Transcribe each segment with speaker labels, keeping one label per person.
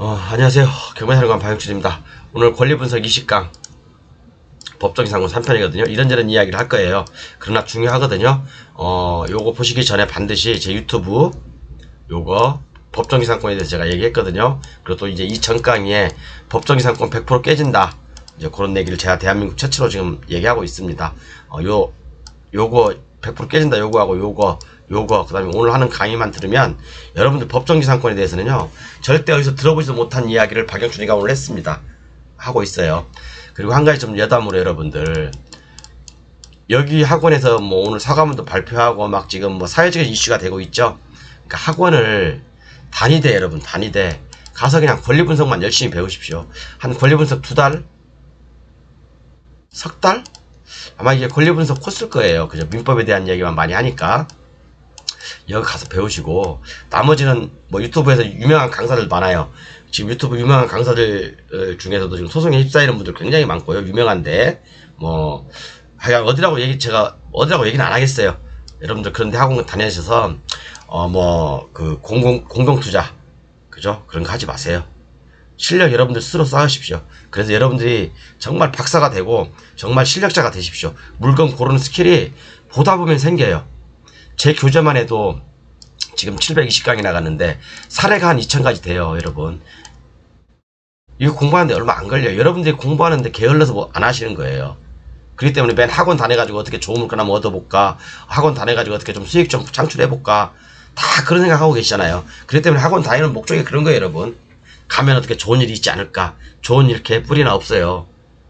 Speaker 1: 안녕하세요. 경매사령관 박영준입니다. 오늘 권리분석 20강 법정인 상권 3편이거든요. 이런저런 이야기를 할 거예요. 그러나 중요하거든요. 요거 보시기 전에 반드시 제 유튜브 요거 법정인 상권에 대해서 제가 얘기했거든요. 그리고 또 이제 이 전 강의에 법정인 상권 100% 깨진다. 이제 그런 얘기를 제가 대한민국 최초로 지금 얘기하고 있습니다. 요거 100% 깨진다 요거하고 요거 그 다음에 오늘 하는 강의만 들으면 여러분들 법정지상권에 대해서는요 절대 어디서 들어보지도 못한 이야기를 박영준이가 오늘 했습니다. 하고 있어요. 그리고 한 가지 좀 여담으로 여러분들 여기 학원에서 뭐 오늘 사과문도 발표하고 막 지금 뭐 사회적인 이슈가 되고 있죠. 그러니까 학원을 단위대 여러분 단위대 가서 그냥 권리분석만 열심히 배우십시오. 한 권리분석 2달? 석 달? 아마 이게 권리분석 코스일 거예요. 그죠? 민법에 대한 얘기만 많이 하니까 여기 가서 배우시고 나머지는 뭐 유튜브에서 유명한 강사들 많아요. 지금 유튜브 유명한 강사들 중에서도 지금 소송에 휩싸이는 분들 굉장히 많고요. 유명한데 뭐 하여간 제가 어디라고 얘기는 안 하겠어요. 여러분들 그런데 학원 다니셔서 뭐 그 공동투자 그죠? 그런 거 하지 마세요. 실력 여러분들 스스로 쌓으십시오. 그래서 여러분들이 정말 박사가 되고 정말 실력자가 되십시오. 물건 고르는 스킬이 보다 보면 생겨요. 제 교재만 해도 지금 720강이 나갔는데 사례가 한 2000가지 돼요. 여러분 이거 공부하는데 얼마 안 걸려요. 여러분들이 공부하는데 게을러서 뭐 안 하시는 거예요. 그렇기 때문에 맨 학원 다녀가지고 어떻게 좋은 물건 한번 얻어볼까, 학원 다녀가지고 어떻게 좀 수익 좀 창출해볼까, 다 그런 생각하고 계시잖아요. 그렇기 때문에 학원 다니는 목적이 그런 거예요. 여러분 가면 어떻게 좋은 일이 있지 않을까. 좋은 일 개뿔이나 없어요.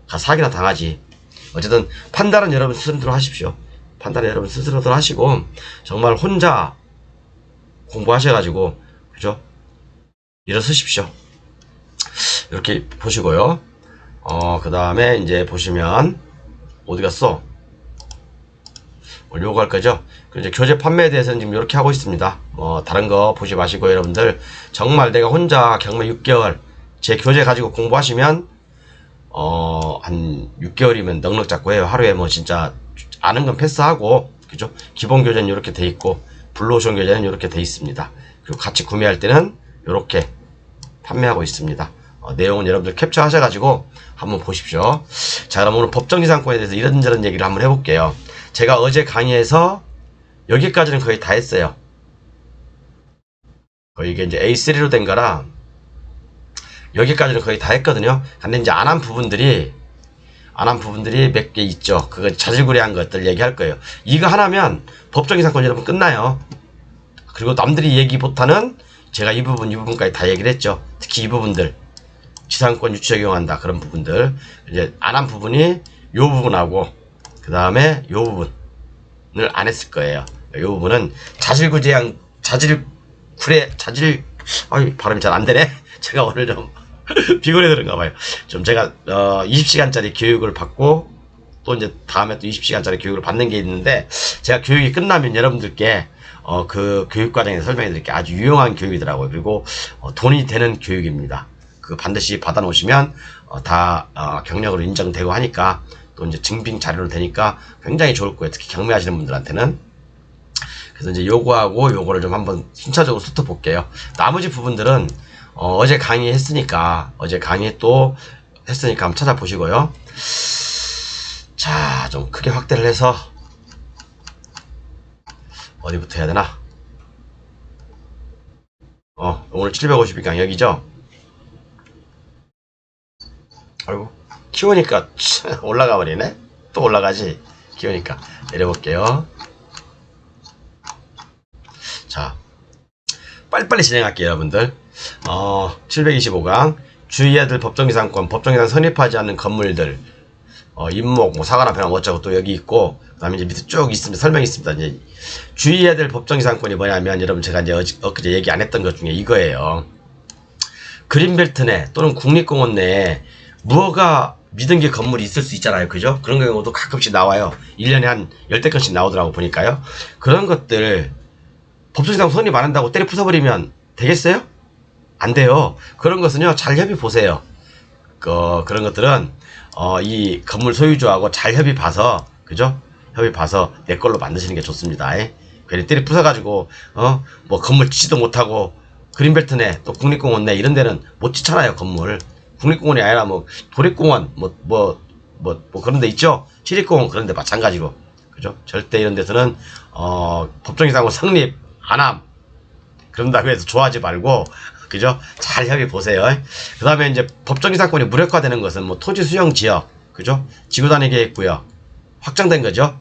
Speaker 1: 가 사기나 당하지. 어쨌든 판단은 여러분 스스로 하십시오. 판단은 여러분 스스로들 하시고 정말 혼자 공부하셔가지고 그죠? 일어서십시오. 이렇게 보시고요. 그 다음에 이제 보시면 어디 갔어? 요거 할 거죠? 이제 교재 판매에 대해서는 지금 이렇게 하고 있습니다. 다른 거 보지 마시고 여러분들 정말 내가 혼자 경매 6개월 제 교재 가지고 공부하시면 한 6개월이면 넉넉 잡고 해요. 하루에 뭐 진짜 아는 건 패스하고 그죠? 기본 교재는 이렇게 돼 있고 블루오션 교재는 이렇게 돼 있습니다. 그리고 같이 구매할 때는 이렇게 판매하고 있습니다. 내용은 여러분들 캡처 하셔가지고 한번 보십시오. 자, 그럼 오늘 법정지상권에 대해서 이런저런 얘기를 한번 해볼게요. 제가 어제 강의에서 여기까지는 거의 다 했어요. 거의 이게 이제 A3로 된 거라 여기까지는 거의 다 했거든요. 근데 이제 안 한 부분들이 몇 개 있죠. 그거 자질구레한 것들 얘기할 거예요. 이거 하나면 법정지상권 여러분 끝나요. 그리고 남들이 얘기 못하는 제가 이 부분까지 다 얘기를 했죠. 특히 이 부분들 지상권 유치 적용한다 그런 부분들 이제 안 한 부분이 요 부분하고 그 다음에 요 부분을 안 했을 거예요. 요 부분은 발음이 잘 안 되네. 제가 오늘 좀 피곤해 그런가 봐요. 좀 제가 20시간짜리 교육을 받고 또 이제 다음에 또 20시간짜리 교육을 받는 게 있는데 제가 교육이 끝나면 여러분들께 그 교육 과정에서 설명해 드릴게요. 아주 유용한 교육이더라고요. 그리고 돈이 되는 교육입니다. 그 반드시 받아 놓으시면 다 경력으로 인정되고 하니까 또 이제 증빙 자료로 되니까 굉장히 좋을 거예요. 특히 경매하시는 분들한테는. 그래서 이제 요거하고 요거를 좀 한번 순차적으로 훑어볼게요. 나머지 부분들은 어제 강의했으니까 한번 찾아보시고요. 자, 좀 크게 확대를 해서 어디부터 해야 되나? 오늘 752강 여기죠? 아이고 키우니까 올라가 버리네. 또 올라가지. 키우니까 내려볼게요. 자, 빨리빨리 진행할게요 여러분들. 725강 주의해야 될 법정지상권 법정지상 선입하지 않는 건물들 임목 뭐 사과나 변화 어쩌고 또 여기 있고 그 다음에 이제 밑에 쭉 있습니다. 설명이 있습니다. 이제 주의해야 될 법정지상권이 뭐냐면 여러분 제가 이제 엊그제 얘기 안 했던 것 중에 이거예요. 그린벨트 내 또는 국립공원 내에 무허가 미등기 건물이 있을 수 있잖아요. 그죠? 그런 경우도 가끔씩 나와요. 1년에 한 10대건씩 나오더라고 보니까요. 그런 것들 법정지상 선입 안 한다고 때려 부숴버리면 되겠어요? 안 돼요. 그런 것은요 잘 협의 보세요. 그런 것들은 이 건물 소유주하고 잘 협의 봐서 그죠? 협의 봐서 내 걸로 만드시는 게 좋습니다. 괜히 때려 부숴가지고 뭐 건물 짓지도 못하고 그린벨트 내, 또 국립공원 내 이런 데는 못 짓잖아요, 건물. 국립공원이 아니라 뭐 도립공원 뭐 그런 데 있죠. 시립공원 그런 데 마찬가지고. 그죠? 절대 이런 데서는 법정이상권 성립 안함. 그런다고 해서 좋아하지 말고, 그죠? 잘 협의 보세요. 그 다음에 이제 법정이상권이 무력화되는 것은 뭐 토지 수용 지역, 그죠? 지구단위 계획구역 확장된 거죠.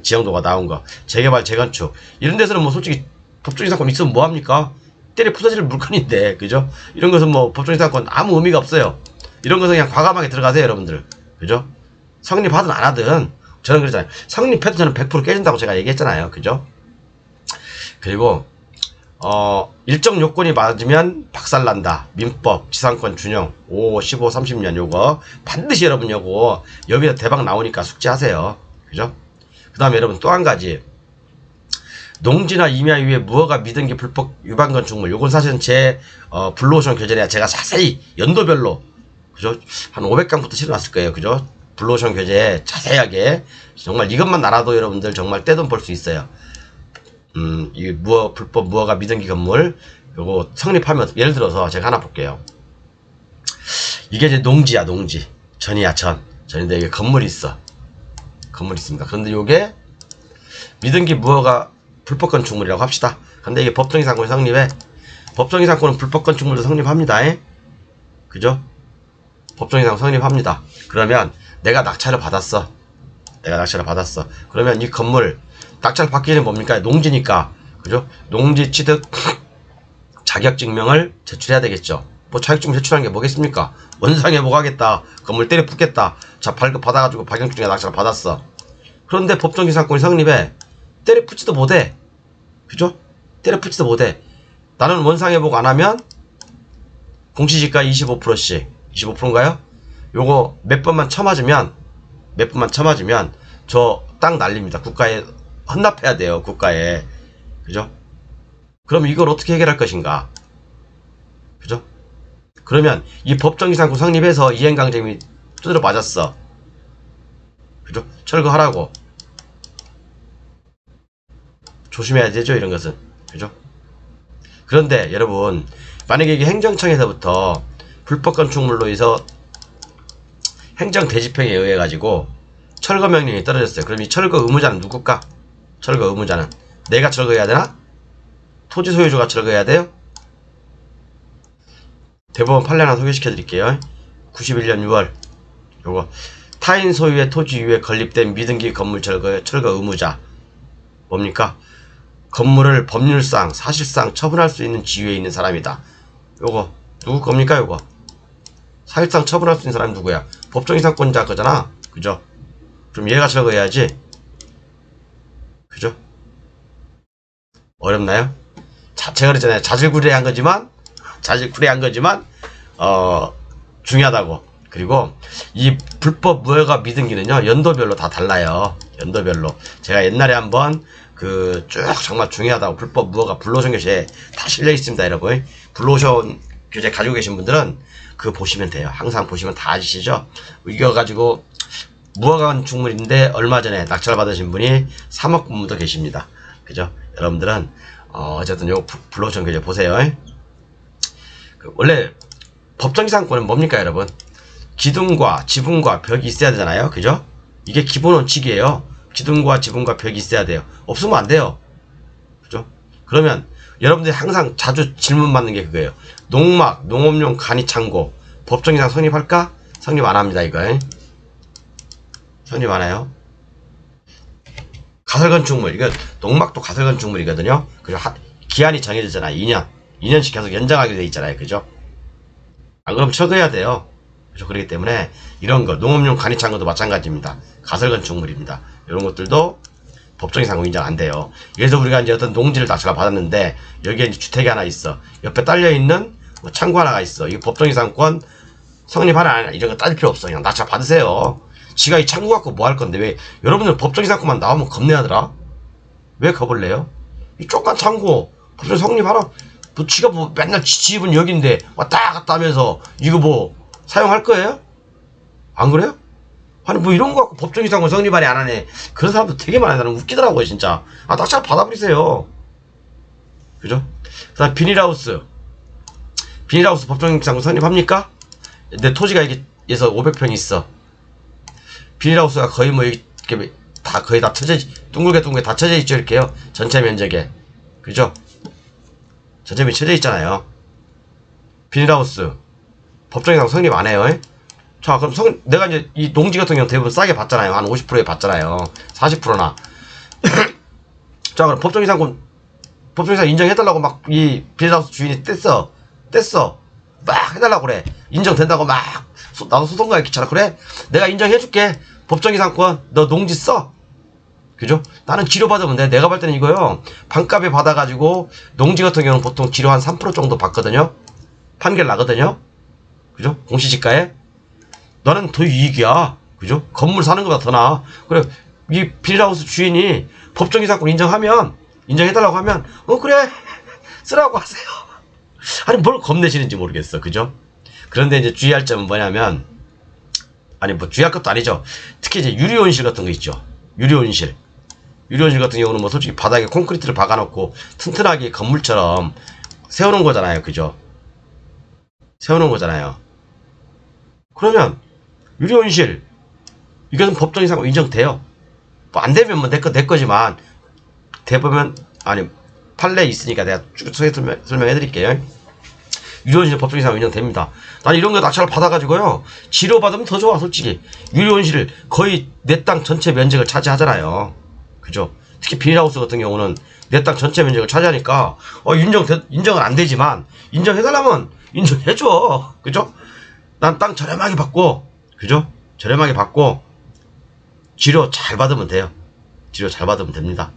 Speaker 1: 지형도가 나온 거, 재개발, 재건축 이런 데서는 뭐 솔직히 법정이상권 있으면 뭐 합니까? 때려 부서질 물건인데, 그죠? 이런 것은 뭐 법정이상권 아무 의미가 없어요. 이런 것은 그냥 과감하게 들어가세요, 여러분들. 그죠? 성립하든 안 하든 저는 그러잖아요. 성립해도 저는 100% 깨진다고 제가 얘기했잖아요. 그죠? 그리고 일정 요건이 맞으면 박살난다. 민법, 지상권 준용 5, 15, 30년 요거 반드시 여러분 요거 여기서 대박 나오니까 숙지하세요. 그죠? 그 다음에 여러분 또 한 가지, 농지나 임야 이외에 무허가 미등기 불법 위반 건축물, 요건 사실은 제 블루오션 교재에 제가 자세히 연도별로, 그죠? 한 500강부터 실어놨을 거예요. 그죠? 블루오션 교재에 자세하게, 정말 이것만 알아도 여러분들 정말 떼돈 벌 수 있어요. 이 불법 무허가 미등기 건물 요거 성립하면, 예를 들어서 제가 하나 볼게요. 이게 이제 농지야, 농지. 전이야, 전인데 이게 건물이 있어. 건물이 있습니다. 그런데 요게 미등기 무허가 불법 건축물이라고 합시다. 근데 이게 법정이상권이 성립해. 법정이상권은 불법 건축물도 성립합니다. 그죠? 법정이상권 성립합니다. 그러면 내가 낙찰을 받았어. 그러면 이 건물 낙찰 받기 전에 뭡니까? 농지니까. 그죠? 농지 취득 자격증명을 제출해야 되겠죠. 뭐 자격증명 제출하는 게 뭐겠습니까? 원상회복 뭐 하겠다. 건물 때려 붓겠다. 자, 발급 받아가지고 발경증에 낙찰을 받았어. 그런데 법정이상권이 성립해. 때려 붓지도 못해. 그죠? 때려 붓지도 못해. 나는 원상회복 안 하면 공시지가 25%씩. 25%인가요? 요거 몇 번만 쳐맞으면 저 땅 날립니다. 국가에 헌납해야 돼요. 국가에. 그죠? 그럼 이걸 어떻게 해결할 것인가? 그죠? 그러면 이 법정이상권 성립해서 이행강제임이 두드려 맞았어. 그죠? 철거하라고. 조심해야 되죠, 이런 것은. 그죠? 그런데 여러분, 만약에 이게 행정청에서부터 불법 건축물로 해서 행정 대집행에 의해 가지고 철거 명령이 떨어졌어요. 그럼 이 철거 의무자는 누굴까? 철거 의무자는 내가 철거해야 되나? 토지 소유주가 철거해야 돼요? 대법원 판례 하나 소개시켜 드릴게요. 91년 6월 요거, 타인 소유의 토지 위에 건립된 미등기 건물 철거 의무자 뭡니까? 건물을 법률상 사실상 처분할 수 있는 지위에 있는 사람이다. 요거 누구 겁니까? 요거 사실상 처분할 수 있는 사람이 누구야? 법정이상권자 거잖아. 그죠? 그럼 얘가 철거해야지. 그죠? 어렵나요? 제가 그랬잖아요. 자질구레한 거지만 중요하다고. 그리고 이 불법 무허가 미등기는요, 연도별로 다 달라요. 연도별로. 제가 옛날에 한번 쭉 정말 중요하다고, 불법 무허가 블루오션 교재에 다 실려 있습니다, 여러분. 블루오션 교재 가지고 계신 분들은 그거 보시면 돼요. 항상 보시면 다 아시죠? 이거 가지고 무허가 건축물인데 얼마 전에 낙찰 받으신 분이 3억 분도 계십니다. 그죠? 여러분들은 어쨌든 요 블루오션 교재 보세요. 원래 법정이상권은 뭡니까, 여러분? 기둥과 지붕과 벽이 있어야 되잖아요. 그죠? 이게 기본 원칙이에요. 기둥과 지붕과 벽이 있어야 돼요. 없으면 안 돼요. 그죠? 그러면 여러분들이 항상 자주 질문 받는 게 그거예요. 농막, 농업용 간이 창고 법정이상 성립할까? 성립 안 합니다, 이거. 성립 안 해요. 가설건축물, 이거 농막도 가설건축물이거든요. 그죠? 기한이 정해졌잖아요. 2년씩 계속 연장하게 돼 있잖아요. 그죠? 안 그러면 철거해야 돼요. 그죠? 그렇기 때문에 이런 거, 농업용 간이 창고도 마찬가지입니다. 가설건축물입니다. 이런 것들도 법정이상권 인정 안 돼요. 그래서 우리가 이제 어떤 농지를 낙찰 받았는데 여기에 이제 주택이 하나 있어. 옆에 딸려 있는 뭐 창고 하나가 있어. 이거 법정이상권 성립하나 안 하나 이런 거 따질 필요 없어. 그냥 낙찰 받으세요. 지가 이 창고 갖고 뭐 할 건데, 왜 여러분들 법정이상권만 나오면 겁내하더라? 왜 겁을 내요? 이 쪽간 창고 법정 성립하라. 뭐 지가 뭐 맨날 집은 여긴데 왔다 갔다 하면서 이거 뭐 사용할 거예요? 안 그래요? 아니 뭐 이런 거 갖고 법정이상권 성립하네 안 하네, 그런 사람도 되게 많아요. 나는 웃기더라고요 진짜. 낙찰 받아버리세요. 그죠? 그 다음 비닐하우스, 비닐하우스 법정상권 성립합니까? 내 토지가 여기에서 500평이 있어. 비닐하우스가 거의 뭐 이렇게 다 거의 다 쳐져, 둥글게 다 쳐져 있죠. 이렇게요. 전체 면적에. 그죠? 전체 면적이 쳐져 있잖아요. 비닐하우스 법정상 성립 안 해요. 자, 그럼 내가 이제 이 농지 같은 경우는 대부분 싸게 받잖아요. 한 50%에 받잖아요. 40%나. 자, 그럼 법정이상 인정해달라고 막 이 비닐하우스 주인이 뗐어. 막 해달라고 그래. 인정된다고 막. 나도 소송가에 귀찮아. 그래? 내가 인정해줄게. 법정이상권. 너 농지 써. 그죠? 나는 지료받으면 돼. 내가 볼 때는 이거요. 반값에 받아가지고 농지 같은 경우는 보통 지료 한 3% 정도 받거든요. 판결 나거든요. 그죠? 공시지가에. 너는 더 이익이야. 그죠? 건물 사는 것보다 더 나아. 그래. 이 비닐하우스 주인이 법정이상권 인정해달라고 하면, 그래. 쓰라고 하세요. 아니, 뭘 겁내시는지 모르겠어. 그죠? 그런데 이제 주의할 점은 뭐냐면, 아니, 뭐 주의할 것도 아니죠. 특히 이제 유리온실 같은 거 있죠. 유리온실 같은 경우는 뭐 솔직히 바닥에 콘크리트를 박아놓고 튼튼하게 건물처럼 세우는 거잖아요. 그죠? 세우는 거잖아요. 그러면 유리온실 이것은 법정이상 인정돼요. 뭐 안 되면 뭐 내 거지만 대보면 아니 판례 있으니까 내가 쭉 설명해 드릴게요. 유리온실 법정이상 인정됩니다. 난 이런 거 낙찰을 받아가지고요. 지료 받으면 더 좋아. 솔직히 유리온실 거의 내 땅 전체 면적을 차지하잖아요. 그죠? 특히 비닐하우스 같은 경우는 내 땅 전체 면적을 차지하니까 인정은 안 되지만 인정해달라면 인정해줘. 그죠? 난 땅 저렴하게 받고, 그죠? 저렴하게 받고 지료 잘 받으면 돼요. 지료 잘 받으면 됩니다.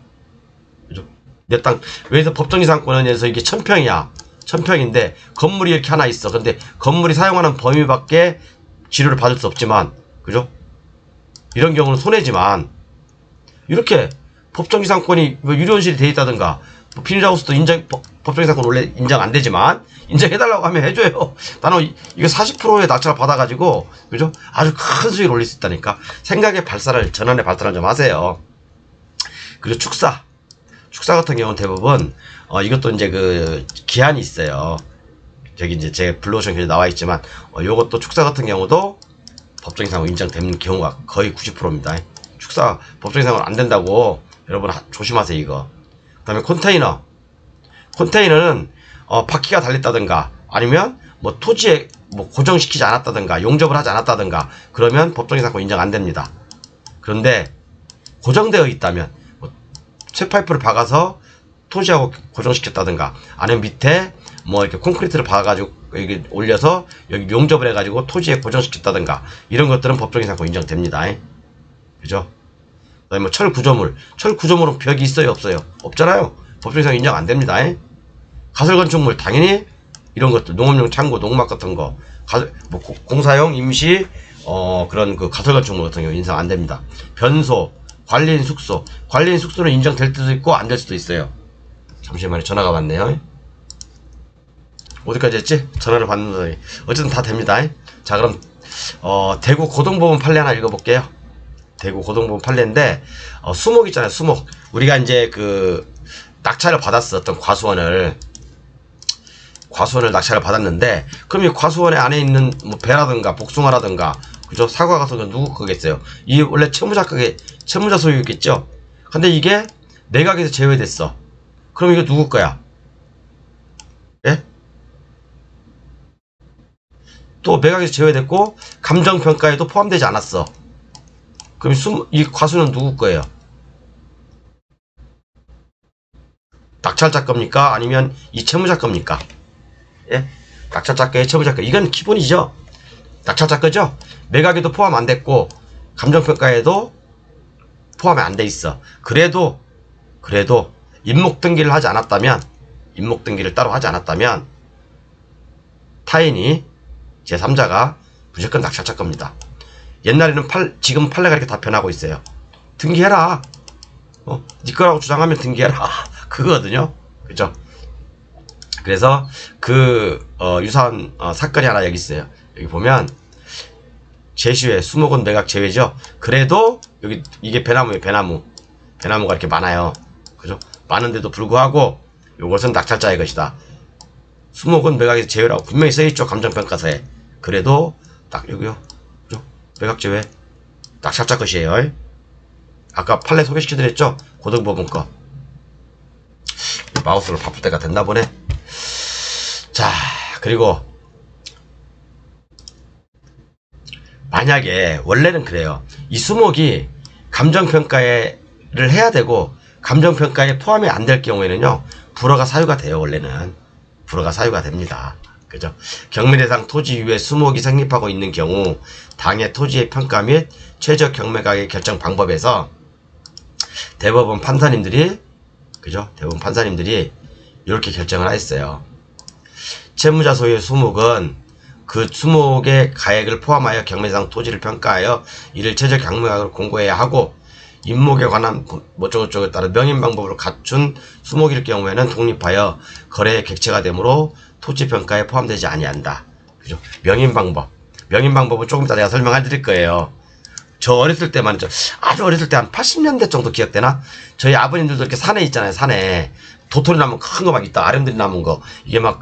Speaker 1: 그죠? 내 땅 왜서 법정이상권에서 이게 1000평이야. 1000평인데 건물이 이렇게 하나 있어. 근데 건물이 사용하는 범위밖에 지료를 받을 수 없지만, 그죠? 이런 경우는 손해지만 이렇게 법정이상권이 뭐 유리온실이 돼 있다든가 뭐 비닐하우스도 법정이상권 원래 인정 안 되지만 인정해달라고 하면 해줘요. 나는 이거 40%의 낙찰을 받아가지고, 그죠? 아주 큰 수익을 올릴 수 있다니까. 생각의 전환의 발달을 좀 하세요. 그리고 축사 같은 경우는 대부분 이것도 이제 그 기한이 있어요. 저기 이제 제 블루오션 교재 나와 있지만 요것도 축사 같은 경우도 법정이상으로 인정되는 경우가 거의 90%입니다. 축사 법정이상으로 안 된다고 여러분 조심하세요. 이거. 그다음에 컨테이너는 바퀴가 달렸다든가 아니면 뭐 토지에 뭐 고정시키지 않았다든가 용접을 하지 않았다든가 그러면 법정이상권 인정 안 됩니다. 그런데 고정되어 있다면 쇠파이프를 박아서 토지하고 고정시켰다든가 아니면 밑에 뭐 이렇게 콘크리트를 박아가지고 여기 올려서 여기 용접을 해가지고 토지에 고정시켰다든가 이런 것들은 법정이상권 인정됩니다. 그죠? 그다음에 뭐 철구조물은 벽이 있어요 없어요? 없잖아요. 법정이상 인정 안 됩니다. 가설건축물 당연히 이런 것들 농업용 창고 농막 같은 거 뭐 공사용 임시 그런 그 가설건축물 같은 경우 인정 안 됩니다. 변소 관리인 숙소는 인정될 수도 있고 안 될 수도 있어요. 잠시만요. 전화가 왔네요. 어디까지 했지? 전화를 받는다. 어쨌든 다 됩니다. 자, 그럼 대구 고등법원 판례 하나 읽어볼게요. 대구 고등법원 판례인데 수목 있잖아요. 수목. 우리가 이제 그 낙찰을 받았었던 과수원을 낙찰을 받았는데 그럼 이 과수원에 안에 있는 뭐 배라든가 복숭아라든가 그죠? 사과 같은 건 누구 거겠어요? 이 원래 채무자 소유겠죠? 근데 이게 내각에서 제외됐어. 그럼 이거 누구 거야? 예? 또 매각에서 제외됐고 감정평가에도 포함되지 않았어. 그럼 이 과수는 누구 거예요? 낙찰자 겁니까? 아니면 이 채무자 겁니까? 예? 낙찰자 거에 채무자 거. 이건 기본이죠. 낙찰자 거죠? 매각에도 포함 안 됐고 감정평가에도 포함이 안 돼 있어. 그래도 임목등기를 따로 하지 않았다면 타인이 제3자가 무조건 낙찰자 겁니다. 옛날에는 지금 판례가 이렇게 다 변하고 있어요. 등기해라. 니 거라고 주장하면 등기해라. 그거거든요. 그죠? 그래서 유사한 사건이 하나 여기 있어요. 여기 보면 제시회 수목은 매각 제외죠. 그래도 여기 이게 배나무예요. 배나무가 이렇게 많아요. 그죠? 많은데도 불구하고 이것은 낙찰자의 것이다. 수목은 매각에서 제외라고 분명히 써있죠. 감정평가서에. 그래도 딱 여기요. 그죠? 매각 제외. 딱 샷자 것이에요. 아까 판례 소개시켜드렸죠? 고등법원 거. 마우스를 바쁠 때가 됐나 보네. 자, 그리고 만약에 원래는 그래요. 이 수목이 감정평가를 해야 되고 감정평가에 포함이 안 될 경우에는요. 불허가 사유가 돼요. 원래는. 불허가 사유가 됩니다. 그죠? 경매대상 토지 위에 수목이 성립하고 있는 경우 당해 토지의 평가 및 최저 경매가격 결정 방법에서 대법원 판사님들이 그죠? 대법원 판사님들이 이렇게 결정을 하였어요. 채무자 소유의 수목은 그 수목의 가액을 포함하여 경매상 토지를 평가하여 이를 최저 경매가격을 공고해야 하고 임목에 관한 뭐저쩌고저쩌고에 따라 명인 방법으로 갖춘 수목일 경우에는 독립하여 거래의 객체가 되므로 토지 평가에 포함되지 아니한다. 그죠? 명인 방법은 조금 이따 내가 설명해 드릴 거예요. 저 어렸을 때만 아주 어렸을 때 한 80년대 정도 기억되나? 저희 아버님들도 이렇게 산에 있잖아요. 산에 도토리 나무 큰 거 막 있다. 아름드리 남은 거 이게 막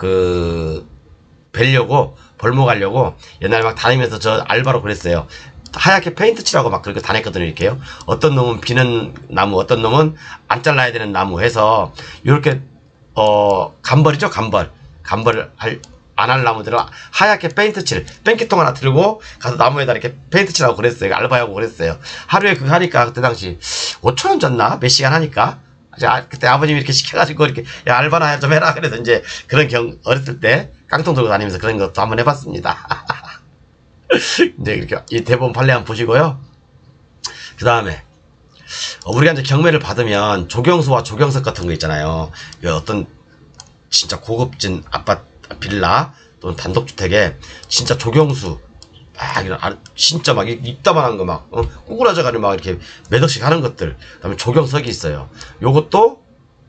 Speaker 1: 벨려고 벌목하려고 옛날에 막 다니면서 저 알바로 그랬어요. 하얗게 페인트 칠하고 막 그렇게 다녔거든요. 이렇게요. 어떤 놈은 비는 나무, 어떤 놈은 안 잘라야 되는 나무 해서 이렇게 간벌이죠. 간벌을 안 할 나무들은 하얗게 페인트 칠, 뺑기통 하나 들고 가서 나무에다 이렇게 페인트 칠하고 그랬어요. 알바하고 그랬어요. 하루에 그거 하니까 그때 당시 5,000원 줬나? 몇 시간 하니까. 그때 아버님이 이렇게 시켜가지고 이렇게 야 알바나 좀 해라. 그래서 이제 그런 어렸을 때 깡통 들고 다니면서 그런 것도 한번 해봤습니다. 이제 이렇게 이 대법원 판례 한번 보시고요. 그 다음에 우리가 이제 경매를 받으면 조경수와 조경석 같은 거 있잖아요. 어떤 진짜 고급진 아파트 빌라 또는 단독주택에 진짜 조경수 막 이런 진짜 막 입다만한 거 막 꾸꾸라져가지고 막 이렇게 몇 억씩 하는 것들. 그다음에 조경석이 있어요. 요것도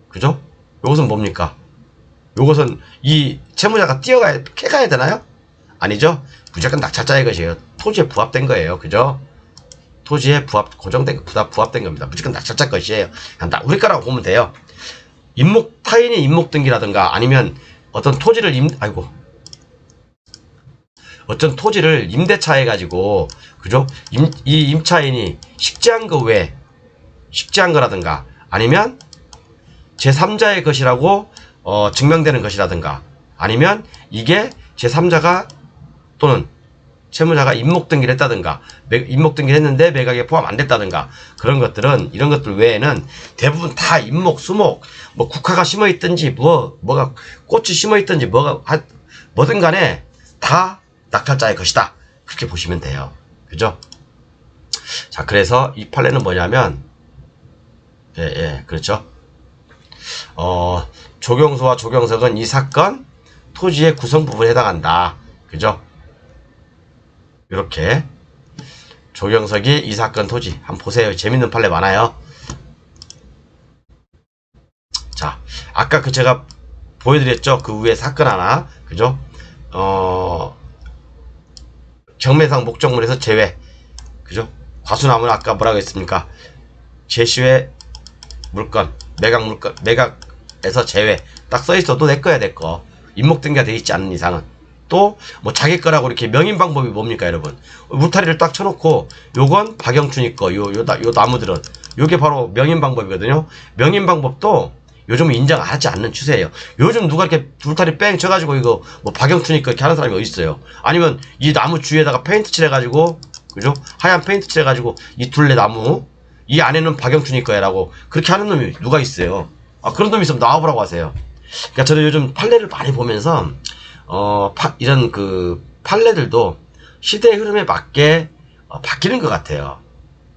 Speaker 1: 그죠? 요것은 뭡니까? 요것은 이 채무자가 캐가야 되나요? 아니죠? 무조건 낙찰자의 것이에요. 토지에 부합된 거예요. 그죠? 토지에 부합된 겁니다. 무조건 낙찰자 것이에요. 우리 거라고 보면 돼요. 타인의 임목 등기라든가 아니면 어떤 토지를 어떤 토지를 임대차 해가지고 그죠? 이 임차인이 식지한 거라든가 아니면 제3자의 것이라고 증명되는 것이라든가 아니면 이게 제3자가 또는 채무자가 임목 등기를 했다든가 임목 등기를 했는데 매각에 포함 안 됐다든가 그런 것들은 이런 것들 외에는 대부분 다 임목, 수목 뭐 국화가 심어 있든지 뭐가 꽃이 심어 있든지 뭐든 간에 다 낙찰자의 것이다. 그렇게 보시면 돼요. 그죠? 자, 그래서 이 판례는 뭐냐면 그렇죠. 조경수와 조경석은 이 사건 토지의 구성 부분에 해당한다. 그죠? 이렇게 조경석이 이 사건 토지 한번 보세요. 재밌는 판례 많아요. 자, 아까 제가 보여드렸죠. 그 위에 사건 하나, 그죠? 경매상 목적물에서 제외, 그죠? 과수나무는 아까 뭐라고 했습니까? 제시외 물건, 매각에서 제외. 딱 써있어도 내 거야, 내 거. 임목등기가 되어 있지 않는 이상은. 또 뭐 자기 거라고 이렇게 명인 방법이 뭡니까, 여러분? 울타리를 딱 쳐놓고 요건 박영춘이 거, 요 나무들은 요게 바로 명인 방법이거든요. 명인 방법도 요즘은 인정하지 않는 추세예요. 요즘 누가 이렇게 울타리 뺑 쳐가지고 이거 뭐 박영춘이 거 이렇게 하는 사람이 어디 있어요? 아니면 이 나무 주위에다가 페인트 칠해가지고 그죠? 하얀 페인트 칠해가지고 이 둘레 나무 이 안에는 박영춘이 거야라고 그렇게 하는 놈이 누가 있어요? 그런 놈이 있으면 나와보라고 하세요. 그러니까 저도 요즘 판례를 많이 보면서 이런 그 판례들도 시대의 흐름에 맞게 바뀌는 것 같아요.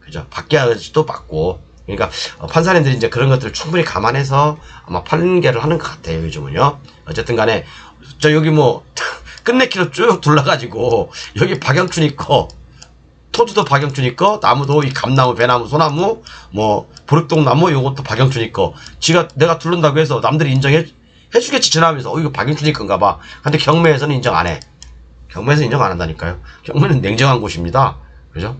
Speaker 1: 그죠? 바뀌어야지도 맞고. 그러니까 판사님들이 이제 그런 것들을 충분히 감안해서 아마 판결을 하는 것 같아요. 요즘은요. 어쨌든 간에 저 여기 뭐 끝내키로 쭉 둘러가지고 여기 박영춘이 거 토지도 박영춘이 거 나무도 이 감나무, 배나무, 소나무 뭐 보륵동나무 요것도 박영춘이 거 내가 둘른다고 해서 남들이 해주겠지 지나면서 이거 박영춘이 건가 봐. 근데 경매에서는 인정 안 해. 경매에서 인정 안 한다니까요. 경매는 냉정한 곳입니다. 그죠?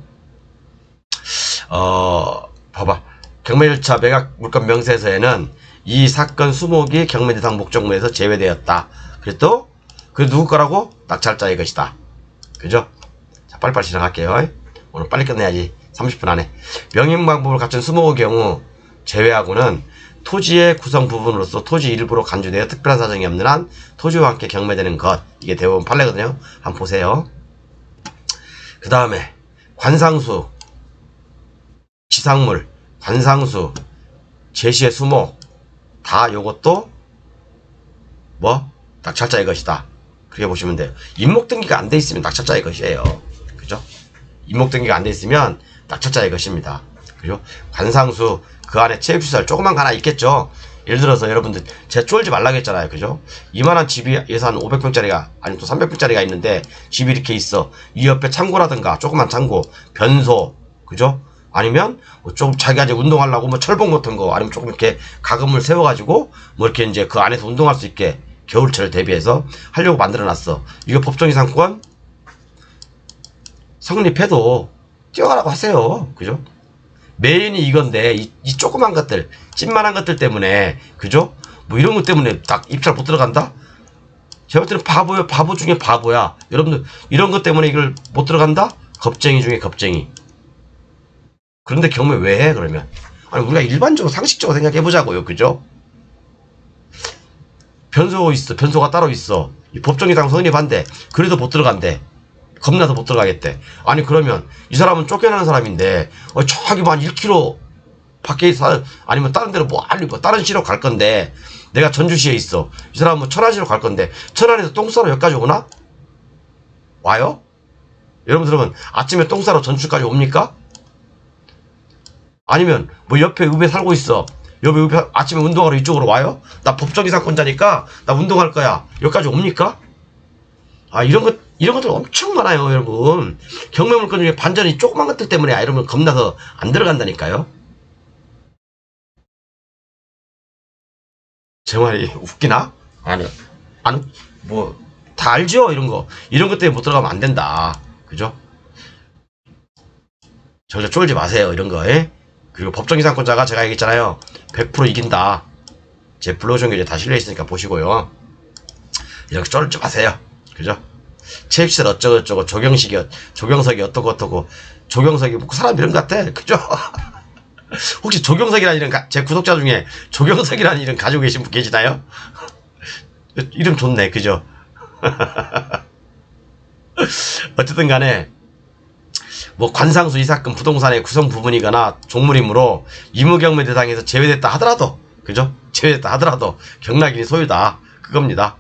Speaker 1: 봐봐. 경매절차 매각 물건 명세서에는 이 사건 수목이 경매 대상 목적물에서 제외되었다. 그랬또 그 누구 거라고? 낙찰자의 것이다. 그죠? 자, 빨리빨리 진행할게요. 오늘 빨리 끝내야지. 30분 안에. 명인방법을 갖춘 수목의 경우 제외하고는 토지의 구성 부분으로서 토지 일부로 간주되어 특별한 사정이 없는 한 토지와 함께 경매되는 것. 이게 대부분 판례거든요. 한번 보세요. 그 다음에 관상수, 지상물, 관상수, 제시의 수목 다 요것도 뭐? 낙찰자의 것이다. 그렇게 보시면 돼요. 임목등기가 안 돼 있으면 낙찰자의 것이에요. 그죠? 임목등기가 안 돼 있으면 낙찰자의 것입니다. 그죠? 관상수 그 안에 체육시설 조그만 거 하나 있겠죠. 예를 들어서 여러분들 제가 쫄지 말라고 했잖아요. 그죠? 이만한 집이 예산 500평짜리가 아니면 또 300평짜리가 있는데 집이 이렇게 있어. 이 옆에 창고라든가 조그만 창고, 변소, 그죠? 아니면 뭐 좀 자기가 이제 운동하려고 뭐 철봉 같은 거 아니면 조금 이렇게 가금을 세워가지고 뭐 이렇게 이제 그 안에서 운동할 수 있게 겨울철 대비해서 하려고 만들어놨어. 이거 법정이상권 성립해도 뛰어가라고 하세요. 그죠? 메인이 이건데 이 조그만 것들 찐만한 것들 때문에 그죠? 뭐 이런 것 때문에 딱 입찰 못 들어간다? 제가 볼 때는 바보야. 바보 중에 바보야. 여러분들 이런 것 때문에 이걸 못 들어간다? 겁쟁이 중에 겁쟁이. 그런데 경매 왜 해 그러면? 아니 우리가 일반적으로 상식적으로 생각해보자고요. 그죠? 변소 있어. 변소가 따로 있어. 이 법정이상 성립한대. 그래도 못 들어간대. 겁나서 못 들어가겠대. 아니 그러면 이 사람은 쫓겨나는 사람인데 저기 한 1km 밖에 있어. 아니면 다른 데로 뭐 다른 시로 갈 건데 내가 전주시에 있어. 이 사람은 뭐 천안시로 갈 건데 천안에서 똥 싸러 여기까지 오나? 와요? 여러분들은 아침에 똥 싸러 전주까지 옵니까? 아니면 뭐 옆에 읍에 살고 있어. 옆에 읍에 아침에 운동하러 이쪽으로 와요? 나 법정이상권자니까 나 운동할 거야. 여기까지 옵니까? 아 이런 것들 엄청 많아요 여러분. 경매물건 중에 반전이 조그만 것들 때문에 이러면 겁나서 안 들어간다니까요. 제 말이 웃기나? 아니 뭐 다 알죠 이런 것 때문에 못 들어가면 안 된다. 그죠? 저 쫄지 마세요 이런 거. 에? 그리고 법정이상권자가 제가 얘기했잖아요. 100% 이긴다. 제 블로그 이제 다 실려있으니까 보시고요. 이렇게 쫄지 마세요. 그죠? 체육시설 어쩌고저쩌고 조경석이 어떠고 조경석이 뭐 사람 이름 같아. 그죠? 혹시 조경석이라는 이름 제 구독자 중에 조경석이라는 이름 가지고 계신 분 계시나요? 이름 좋네. 그죠? 어쨌든 간에 뭐 관상수 이사건 부동산의 구성 부분이거나 종물이므로 임의경매 대상에서 제외됐다 하더라도 그죠? 제외됐다 하더라도 경락인이 소유다. 그겁니다.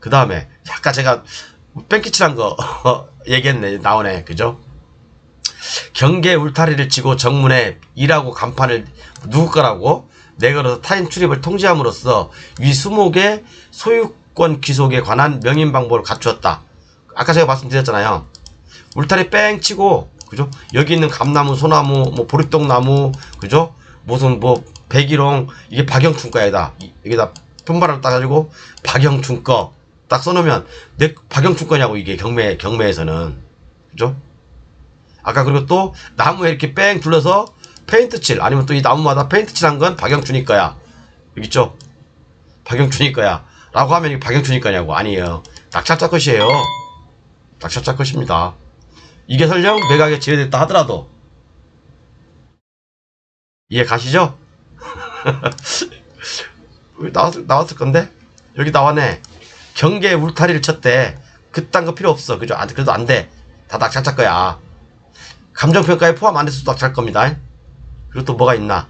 Speaker 1: 그 다음에 아까 제가 뺑기칠한 거 얘기했네. 나오네. 그죠? 경계 울타리를 치고 정문에 일하고 간판을 누구 거라고 내걸어서 타인 출입을 통제함으로써 위 수목의 소유권 귀속에 관한 명인 방법을 갖추었다. 아까 제가 말씀드렸잖아요. 울타리 뺑 치고 그죠? 여기 있는 감나무, 소나무, 뭐 보리떡나무, 그죠? 무슨 뭐 백일홍 이게 박영춘 거야다. 여기다 편바람 따가지고 박영춘 거 딱 써놓으면 내 박영춘 거냐고 이게 경매에서는 그죠? 아까 그리고 또 나무에 이렇게 뺑 둘러서 페인트 칠 아니면 또 이 나무마다 페인트 칠한 건 박영춘이 거야. 여기 있죠? 박영춘이 거야. 라고 하면 이게 박영춘이 거냐고. 아니에요. 낙찰자 것이에요. 낙찰자 것입니다. 이게 설령 매각에 제외됐다 하더라도 이해 가시죠? 나왔을 건데 여기 나왔네. 경계에 울타리를 쳤대. 그딴 거 필요 없어. 그죠? 그래도 안 돼. 다 낙찰자 거야. 감정평가에 포함 안 돼서도 낙찰 겁니다. 그리고 또 뭐가 있나?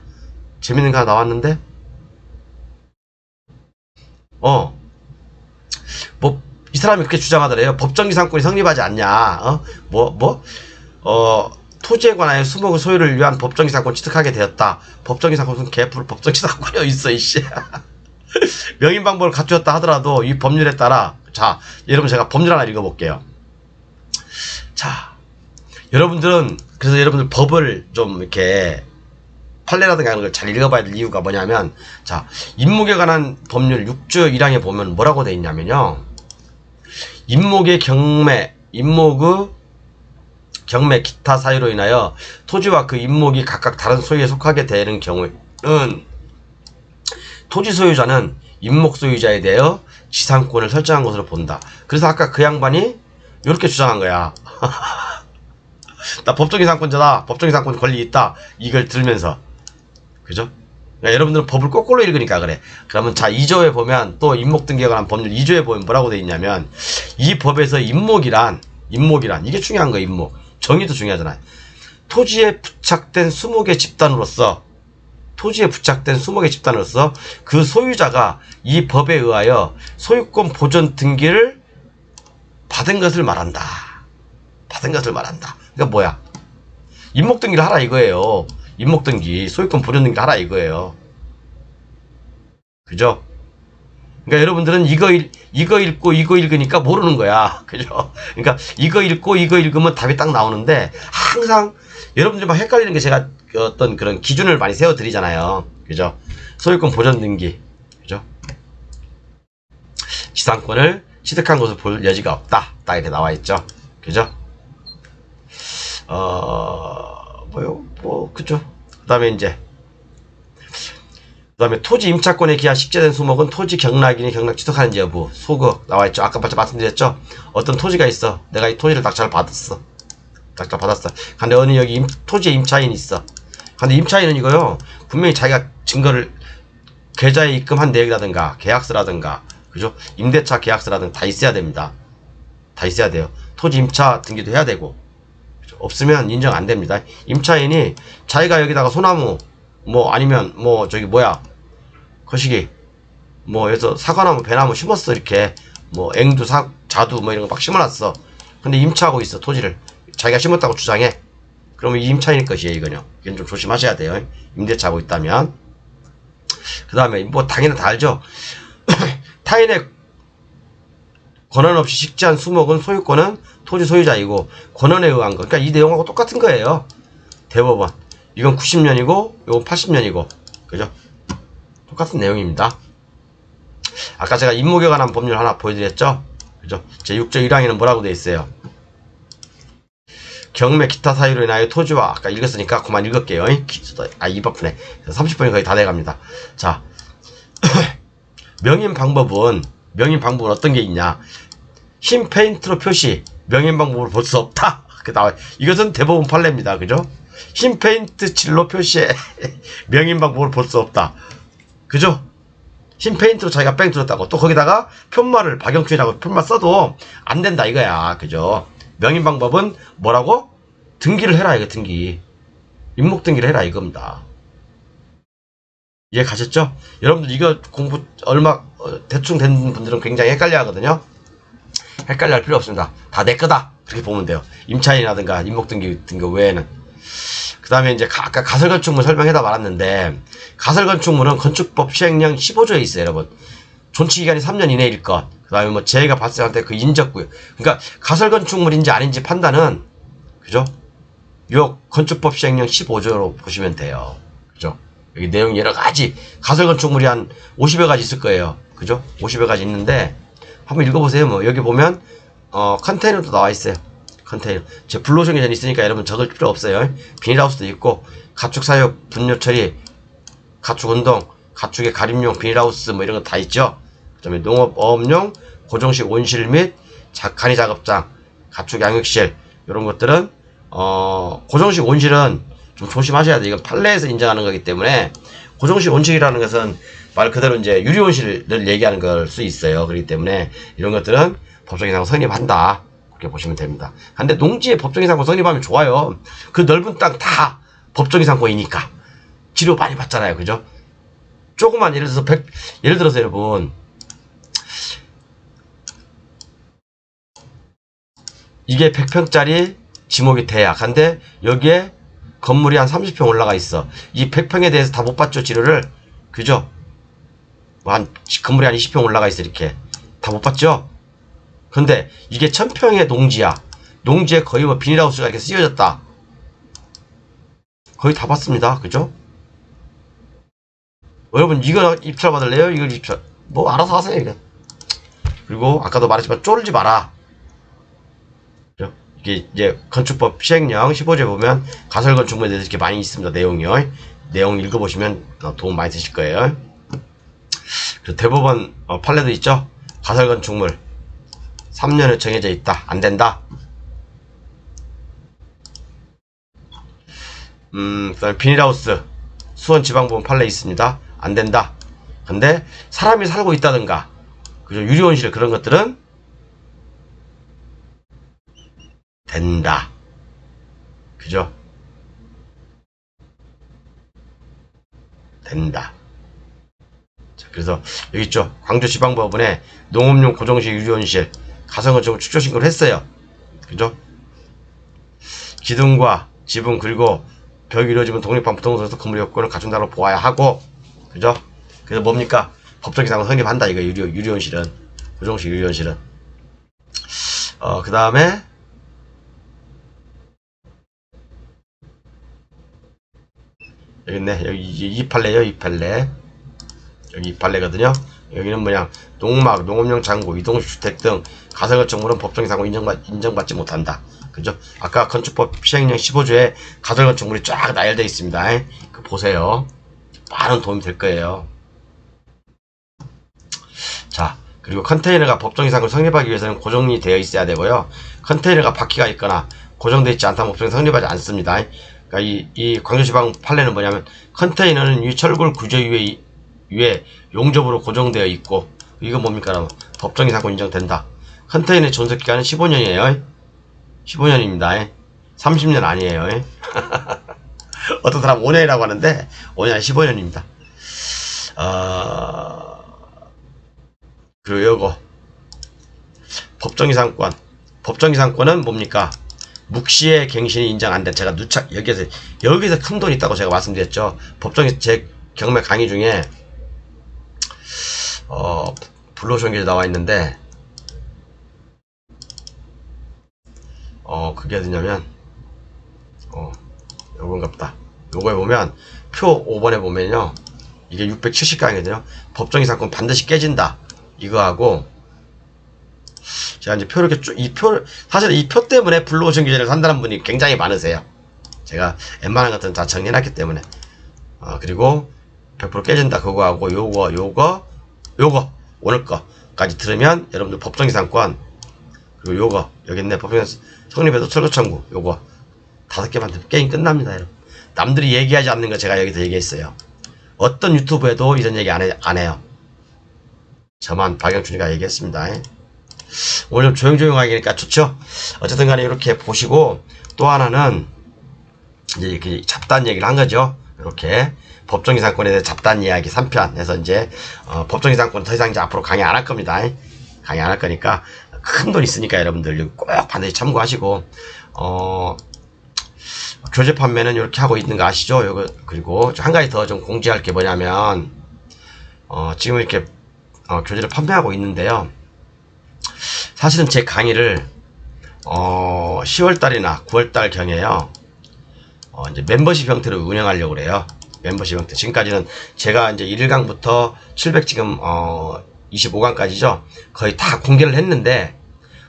Speaker 1: 재밌는 거 하나 나왔는데? 뭐, 이 사람이 그렇게 주장하더래요. 법정기상권이 성립하지 않냐. 토지에 관하여 수목의 소유를 위한 법정기상권 취득하게 되었다. 법정기상권 무슨 개뿔 법정기상권이 어딨어, 이씨. 명인방법을 갖추었다 하더라도 이 법률에 따라, 자, 여러분 제가 법률 하나 읽어볼게요. 자, 여러분들은, 그래서 여러분들 법을 좀 이렇게, 판례라든가 이런 걸 잘 읽어봐야 될 이유가 뭐냐면, 자, 임목에 관한 법률 6조 1항에 보면 뭐라고 돼 있냐면요. 임목의 경매 기타 사유로 인하여 토지와 그 임목이 각각 다른 소유에 속하게 되는 경우에는 토지 소유자는 임목 소유자에 대하여 지상권을 설정한 것으로 본다. 그래서 아까 그 양반이 이렇게 주장한 거야. 나 법정이상권자다. 법정이상권 권리 있다. 이걸 들으면서. 그죠? 그러니까 여러분들은 법을 거꾸로 읽으니까 그래. 그러면 자 2조에 보면 또 임목등기에 관한 법률 2조에 보면 뭐라고 돼 있냐면 이 법에서 임목이란 이게 중요한 거야. 임목. 정의도 중요하잖아요. 토지에 부착된 수목의 집단으로서 그 소유자가 이 법에 의하여 소유권 보존 등기를 받은 것을 말한다. 그러니까 뭐야? 임목등기를 하라 이거예요. 임목등기, 소유권 보존 등기를 하라 이거예요. 그죠? 그러니까 여러분들은 이거 읽고 이거 읽으니까 모르는 거야. 그죠? 그러니까 이거 읽고 이거 읽으면 답이 딱 나오는데 항상 여러분들이 막 헷갈리는 게 제가 어떤 그런 기준을 많이 세워드리잖아요. 그죠? 소유권 보존 등기. 그죠? 지상권을 취득한 것을 볼 여지가 없다. 딱 이렇게 나와 있죠. 그죠? 그죠? 그 다음에 토지 임차권에 기한 식재된 수목은 토지 경락이니 경락 취득하는지 여부. 소급 나와 있죠. 아까 말씀드렸죠. 어떤 토지가 있어. 내가 이 토지를 낙찰 받았어. 근데 어느 여기 토지에 임차인이 있어. 근데 임차인은 이거요. 분명히 자기가 증거를 계좌에 입금한 내역이라든가 계약서라든가 그죠? 임대차 계약서라든가 다 있어야 됩니다. 다 있어야 돼요. 토지 임차 등기도 해야 되고. 그죠? 없으면 인정 안 됩니다. 임차인이 자기가 여기다가 소나무 아니면 거시기 여기서 사과나무 배나무 심었어. 이렇게 앵두 자두 이런 거 막 심어놨어. 근데 임차하고 있어. 토지를 자기가 심었다고 주장해. 그러면 이 임차인의 것이에요. 이건 좀 조심하셔야 돼요. 임대차하고 있다면. 그 다음에 당연히 다 알죠. 타인의 권한 없이 식재한 수목은 소유권은 토지 소유자이고 권한에 의한 것. 그러니까 이 내용하고 똑같은 거예요. 대법원. 이건 90년이고 이건 80년이고 그죠? 똑같은 내용입니다. 아까 제가 임목에 관한 법률 하나 보여드렸죠? 그죠? 제6조 1항에는 뭐라고 되어 있어요? 경매 기타 사유로 인하여 토지와 아까 읽었으니까 그만 읽을게요. 입 아프네. 30분이 거의 다 돼갑니다. 자, 명인 방법은 어떤 게 있냐? 흰 페인트로 표시 명인 방법을 볼 수 없다. 이것은 대법원 판례입니다. 그죠? 흰 페인트 칠로 표시해 명인 방법을 볼 수 없다. 그죠? 흰 페인트로 자기가 뺑 뚫었다고 또 거기다가 편말을 박영춘이라고 편말 써도 안 된다 이거야. 그죠? 명인 방법은 뭐라고? 등기를 해라 이거. 등기 임목 등기를 해라 이겁니다. 이해 가셨죠? 여러분들 이거 공부 얼마 대충 된 분들은 굉장히 헷갈려 하거든요. 헷갈려 할 필요 없습니다. 다 내 거다 그렇게 보면 돼요. 임차인이라든가 임목 등기 외에는. 그 다음에 이제 아까 가설건축물 설명해다 말았는데 가설건축물은 건축법 시행령 15조에 있어요. 여러분 존치기간이 3년 이내일 것. 그 다음에 재해가 발생할 때 그 인적구역. 그러니까 가설건축물인지 아닌지 판단은 그죠? 요 건축법 시행령 15조로 보시면 돼요. 그죠? 여기 내용 여러가지 가설건축물이 한 50여 가지 있을 거예요. 그죠? 50여 가지 있는데 한번 읽어보세요. 여기 보면 컨테이너도 나와 있어요. 컨테이너. 제 불로정 예전 있으니까 여러분 적을 필요 없어요. 비닐하우스도 있고 가축 사육, 분뇨 처리, 가축 운동, 가축의 가림용 비닐하우스 이런 거 다 있죠. 그다음에 농업 어업용 고정식 온실 및 간이 작업장, 가축 양육실 이런 것들은 고정식 온실은 좀 조심하셔야 돼요. 이건 판례에서 인정하는 거기 때문에 고정식 온실이라는 것은 말 그대로 이제 유리 온실을 얘기하는 걸 수 있어요. 그렇기 때문에 이런 것들은 법정이상 성립한다. 그렇게 보시면 됩니다. 근데 농지에 법정이상권 성립하면 좋아요. 그 넓은 땅 다 법정이상권이니까 치료 많이 받잖아요. 그죠? 조그만 예를 들어서 여러분 이게 100평짜리 지목이 돼야. 근데 여기에 건물이 한 30평 올라가 있어. 이 100평에 대해서 다 못 받죠, 치료를. 그죠? 건물이 한 20평 올라가 있어, 이렇게. 다 못 받죠? 근데 이게 1000평의 농지야. 농지에 거의 비닐하우스가 이렇게 씌워졌다. 거의 다 받습니다. 그죠? 여러분, 이거 입찰 받을래요? 이걸 입찰. 알아서 하세요, 이거. 그리고 아까도 말했지만 쫄지 마라. 이게 이제 건축법 시행령 15조에 보면 가설건축물에 대해서 이렇게 많이 있습니다. 내용이요. 내용 읽어보시면 도움 많이 되실 거예요. 그리고 대법원 판례도 있죠. 가설건축물 3년을 정해져 있다. 안 된다. 그다음에 비닐하우스 수원지방법원 판례 있습니다. 안 된다. 근데 사람이 살고 있다든가 그죠? 유리온실 그런 것들은 된다. 그죠? 된다. 자, 그래서 여기 있죠. 광주지방법원에 농업용 고정식 유리온실 가설건축물 축조 신고를 했어요. 그죠? 기둥과 지붕 그리고 벽이 이루어지면 독립한 부동산에서 건물 요건을 갖춘다고 보아야 하고, 그죠? 그래서 뭡니까? 법적 이상은 성립한다. 이거 유리온실은 고정식 유리온실은. 그 다음에 여기 있네. 여기 이 판례요. 이 판례. 여기 이 판례거든요. 여기는 뭐냐? 농막, 농업용 창고, 이동식 주택 등 가설건축물은 법정 이상으로 인정받지 못한다. 그죠? 아까 건축법 시행령 15조에 가설건축물이 쫙 나열되어 있습니다. 그 보세요. 많은 도움이 될 거예요. 자, 그리고 컨테이너가 법정 이상을 성립하기 위해서는 고정이 되어 있어야 되고요. 컨테이너가 바퀴가 있거나 고정되어 있지 않다면 법정이 성립하지 않습니다. 그러니까 이 광주지방 판례는 뭐냐면 컨테이너는 이 철골 구조 위에 용접으로 고정되어 있고, 이건 뭡니까? 법정 이상권 인정된다. 컨테이너의 존속기간은 15년이에요. 15년입니다. 30년 아니에요. 어떤 사람 5년이라고 하는데 5년 15년입니다. 그리고 요거 법정 이상권. 법정 이상권은 뭡니까? 묵시의 갱신이 인정 안 돼. 제가 여기서 큰 돈 있다고 제가 말씀드렸죠. 법정 제 경매 강의 중에 블루오션에 나와 있는데 그게 어디냐면 요건갑다. 요거에 보면 표 5번에 보면요, 이게 670강이거든요. 법정 이상권 반드시 깨진다. 이거하고 제가 이제 표를 이렇게 사실 이 표 때문에 블루오션 기재를 산다는 분이 굉장히 많으세요. 제가 웬만한 것들은 다 정리해놨기 때문에. 그리고 100% 깨진다. 그거하고 요거 오늘 거까지 들으면 여러분들 법정 이상권, 그리고 요거 여기 있네. 법정 성립에도 철거 청구, 요거 5개만 들으면 게임 끝납니다. 여러분. 남들이 얘기하지 않는 거 제가 여기서 얘기했어요. 어떤 유튜브에도 이런 얘기 안 해요. 저만 박영춘이가 얘기했습니다. 오늘 좀 조용조용하게 하니까 좋죠? 어쨌든 간에 이렇게 보시고, 또 하나는 이제 이렇게 잡다한 얘기를 한 거죠. 이렇게 법정 이상권에 대해 잡다한 이야기 3편 해서 이제 법정 이상권 더 이상 이제 앞으로 강의 안 할 겁니다. 강의 안 할 거니까 큰 돈 있으니까 여러분들 꼭 반드시 참고하시고, 교재 판매는 이렇게 하고 있는 거 아시죠? 요거. 그리고 한 가지 더 좀 공지할 게 뭐냐면 지금 이렇게 교재를 판매하고 있는데요. 사실은 제 강의를 10월달이나 9월달 경에요, 이제 멤버십 형태로 운영하려고 그래요. 멤버십 형태. 지금까지는 제가 이제 1강부터 700 지금 25강까지죠. 거의 다 공개를 했는데,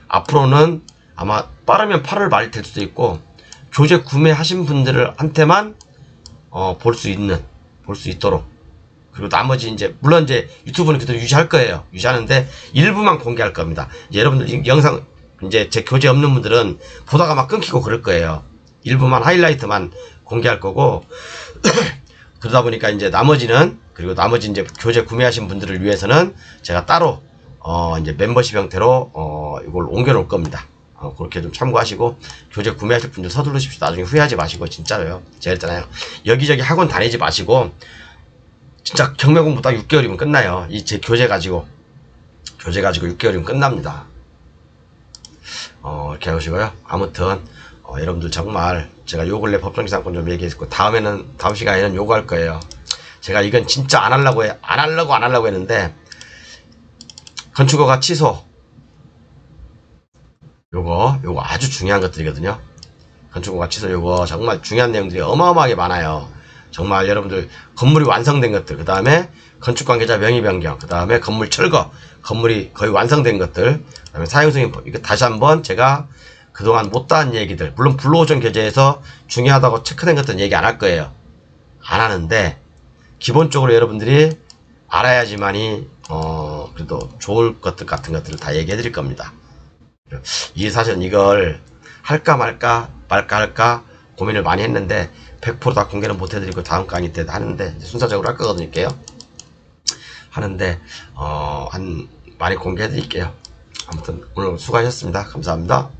Speaker 1: 앞으로는 아마 빠르면 8월 말이 될 수도 있고, 교재 구매하신 분들한테만 볼 수 있도록. 그리고 나머지 이제 물론 이제 유튜브는 그대로 유지할 거예요. 유지하는데 일부만 공개할 겁니다. 이제 여러분들 영상 이제 제 교재 없는 분들은 보다가 막 끊기고 그럴 거예요. 일부만 하이라이트만 공개할 거고 그러다 보니까 이제 나머지는, 그리고 나머지 이제 교재 구매하신 분들을 위해서는 제가 따로 이제 멤버십 형태로 이걸 옮겨 놓을 겁니다. 그렇게 좀 참고하시고, 교재 구매하실 분들 서두르십시오. 나중에 후회하지 마시고. 진짜로요. 제가 했잖아요. 여기저기 학원 다니지 마시고, 진짜 경매 공부 딱 6개월이면 끝나요. 이 제 교재 가지고 6개월이면 끝납니다. 이렇게 하시고요. 아무튼 여러분들 정말 제가 요 근래 법정 이상권 좀 얘기했고, 다음 시간에는 요거 할 거예요. 제가 이건 진짜 안 하려고 했는데, 건축허가 취소, 요거 아주 중요한 것들이거든요. 건축허가 취소, 요거 정말 중요한 내용들이 어마어마하게 많아요. 정말 여러분들 건물이 완성된 것들, 그 다음에 건축관계자 명의 변경, 그 다음에 건물 철거, 건물이 거의 완성된 것들, 그 다음에 사용승인, 이거 다시 한번 제가 그동안 못다한 얘기들, 물론 블루오션 교재에서 중요하다고 체크된 것들은 얘기 안 할 거예요. 안 하는데 기본적으로 여러분들이 알아야지만이 그래도 좋을 것들 같은 것들을 다 얘기해 드릴 겁니다. 이 사실은 이걸 할까 말까 할까 고민을 많이 했는데 100%다 공개는 못 해드리고 다음 강의 때 하는데 순서적으로 할 거거든요. 하는데 많이 공개해 드릴게요. 아무튼 오늘 수고하셨습니다. 감사합니다.